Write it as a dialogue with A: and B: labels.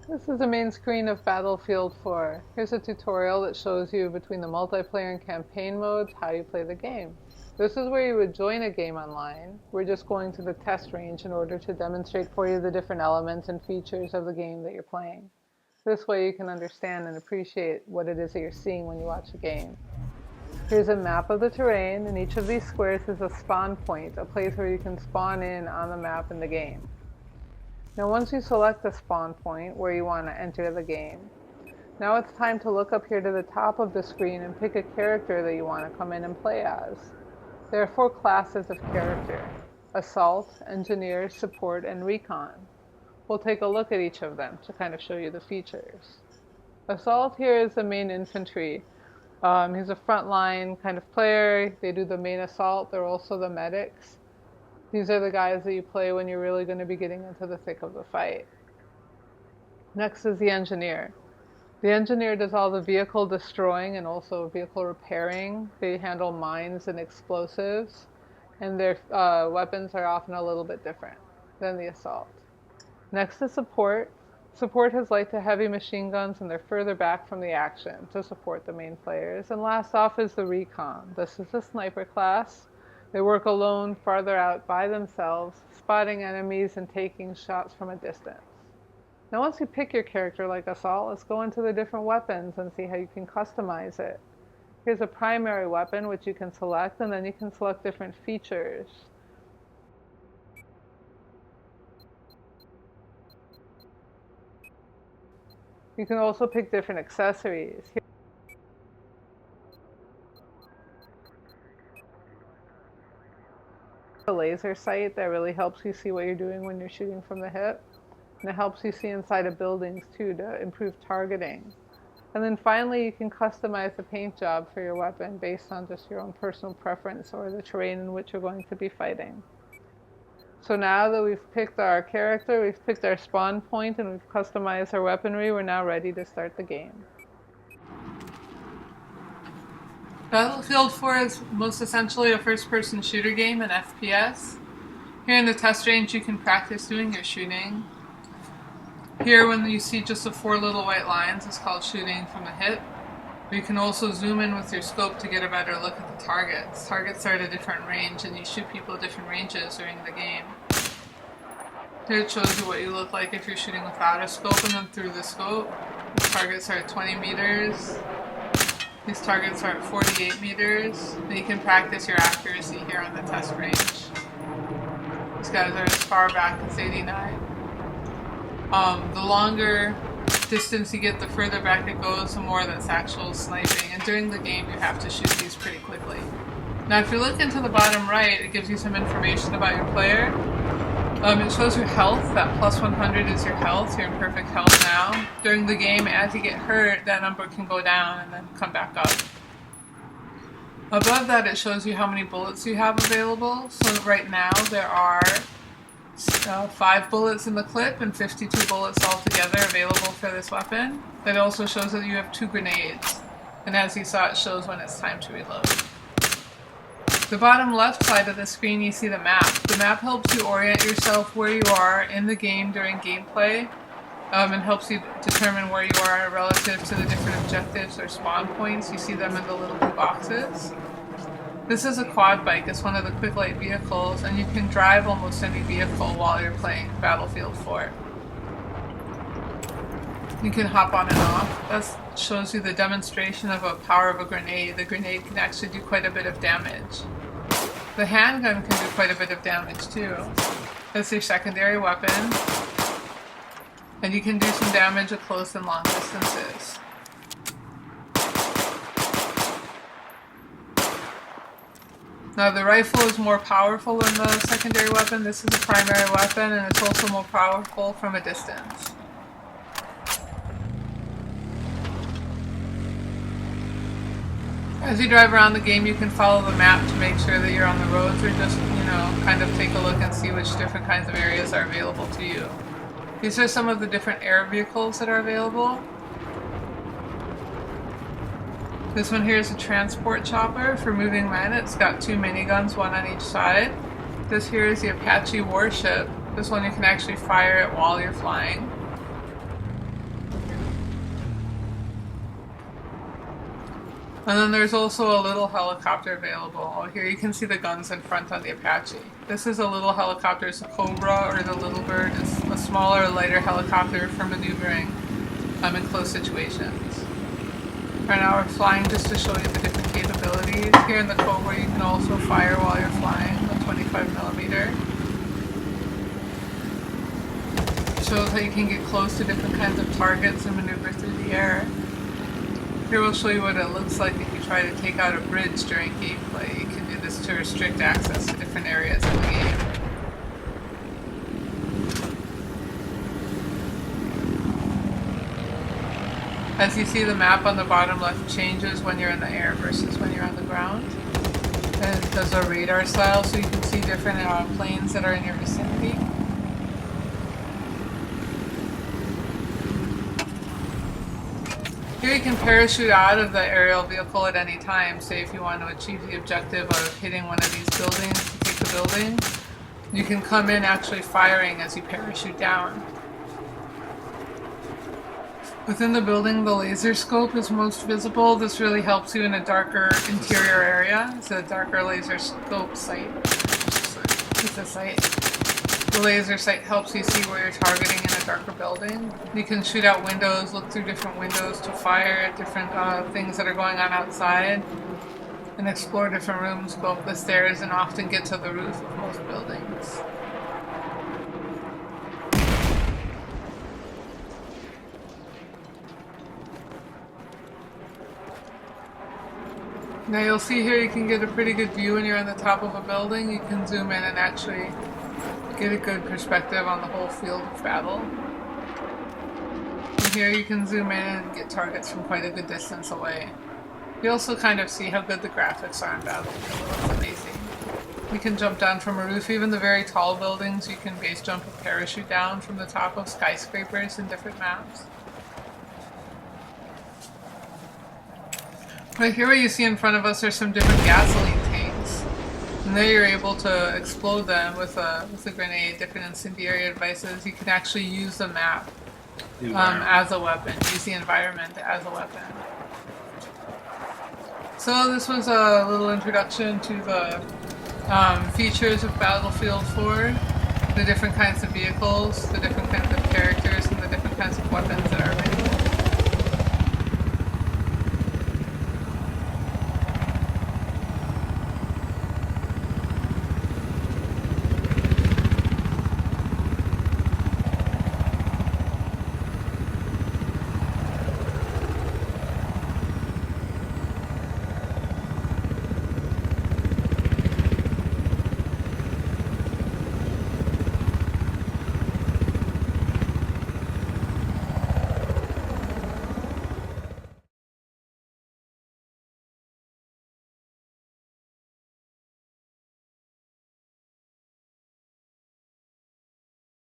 A: This is the main screen of Battlefield 4. Here's a tutorial that shows you between the multiplayer and campaign modes how you play the game. This is where you would join a game online. We're just going to the test range in order to demonstrate for you the different elements and features of the game that you're playing. This way you can understand and appreciate what it is that you're seeing when you watch a game. Here's a map of the terrain, and each of these squares is a spawn point, a place where you can spawn in on the map in the game. Now once you select the spawn point where you want to enter the game, now it's time to look up here to the top of the screen and pick a character that you want to come in and play as. There are 4 classes of character: Assault, Engineer, Support, and Recon. We'll take a look at each of them to kind of show you the features. Assault here is the main infantry. He's a frontline kind of player. They do the main assault. They're also the medics. These are the guys that you play when you're really going to be getting into the thick of the fight. Next is the engineer. The engineer does all the vehicle destroying and also vehicle repairing. They handle mines and explosives, and their weapons are often a little bit different than the assault. Next is support. Support has light to heavy machine guns, and they're further back from the action to support the main players. And last off is the recon. This is the sniper class. They work alone, farther out by themselves, spotting enemies and taking shots from a distance. Now once you pick your character like Assault, let's go into the different weapons and see how you can customize it. Here's a primary weapon which you can select, and then you can select different features. You can also pick different accessories. Here's a laser sight that really helps you see what you're doing when you're shooting from the hip. And it helps you see inside of buildings too to improve targeting. And then finally, you can customize the paint job for your weapon based on just your own personal preference or the terrain in which you're going to be fighting. So now that we've picked our character, we've picked our spawn point, and we've customized our weaponry, we're now ready to start the game. Battlefield 4 is most essentially a first-person shooter game, an FPS. Here in the test range, you can practice doing your shooting. Here, when you see just the 4 little white lines, it's called shooting from the hip. But you can also zoom in with your scope to get a better look at the targets. Targets are at a different range, and you shoot people at different ranges during the game. Here it shows you what you look like if you're shooting without a scope and then through the scope. These targets are at 20 meters. These targets are at 48 meters. And you can practice your accuracy here on the test range. These guys are as far back as 89. The longer distance you get, the further back it goes, the more that's actual sniping. And during the game, you have to shoot these pretty quickly. Now, if you look into the bottom right, it gives you some information about your player. It shows your health. That plus 100 is your health. You're in perfect health now. During the game, as you get hurt, that number can go down and then come back up. Above that, it shows you how many bullets you have available. So right now, there are 5 bullets in the clip and 52 bullets altogether available for this weapon. It also shows that you have 2 grenades. And as you saw, it shows when it's time to reload. The bottom left side of the screen, you see the map. The map helps you orient yourself where you are in the game during gameplay, and helps you determine where you are relative to the different objectives or spawn points. You see them in the little blue boxes. This is a quad bike. It's one of the quick light vehicles, and you can drive almost any vehicle while you're playing Battlefield 4. You can hop on and off. That shows you the demonstration of a power of a grenade. The grenade can actually do quite a bit of damage. The handgun can do quite a bit of damage too. That's your secondary weapon. And you can do some damage at close and long distances. Now the rifle is more powerful than the secondary weapon. This is a primary weapon, and it's also more powerful from a distance. As you drive around the game, you can follow the map to make sure that you're on the roads, or just, kind of take a look and see which different kinds of areas are available to you. These are some of the different air vehicles that are available. This one here is a transport chopper for moving men. It's got 2 miniguns, one on each side. This here is the Apache warship. This one you can actually fire it while you're flying. And then there's also a little helicopter available. Here you can see the guns in front on the Apache. This is a little helicopter. It's a Cobra, or the Little Bird. It's a smaller, lighter helicopter for maneuvering in close situations. Right now we're flying just to show you the different capabilities. Here in the Cobra you can also fire while you're flying with 25mm. Shows how you can get close to different kinds of targets and maneuver through the air. Here we'll show you what it looks like if you try to take out a bridge during gameplay. You can do this to restrict access to different areas of the game. As you see, the map on the bottom left changes when you're in the air versus when you're on the ground. And it does a radar style, so you can see different planes that are in your vicinity. Here you can parachute out of the aerial vehicle at any time. Say if you want to achieve the objective of hitting one of these buildings, to take the building, you can come in actually firing as you parachute down. Within the building, the laser scope is most visible. This really helps you in a darker interior area. It's a darker laser scope sight. It's a sight. The laser sight helps you see where you're targeting in a darker building. You can shoot out windows, look through different windows to fire at different things that are going on outside, and explore different rooms, go up the stairs, and often get to the roof of most buildings. Now you'll see here you can get a pretty good view when you're on the top of a building. You can zoom in and actually get a good perspective on the whole field of battle. And here you can zoom in and get targets from quite a good distance away. You also kind of see how good the graphics are in Battlefield. It's amazing. You can jump down from a roof. Even the very tall buildings, you can base jump and parachute down from the top of skyscrapers in different maps. Right here what you see in front of us are some different gasoline tanks. And there you're able to explode them with a grenade, different incendiary devices. You can actually use the map as a weapon, use the environment as a weapon. So this was a little introduction to the features of Battlefield 4, the different kinds of vehicles, the different kinds of characters, and the different kinds of weapons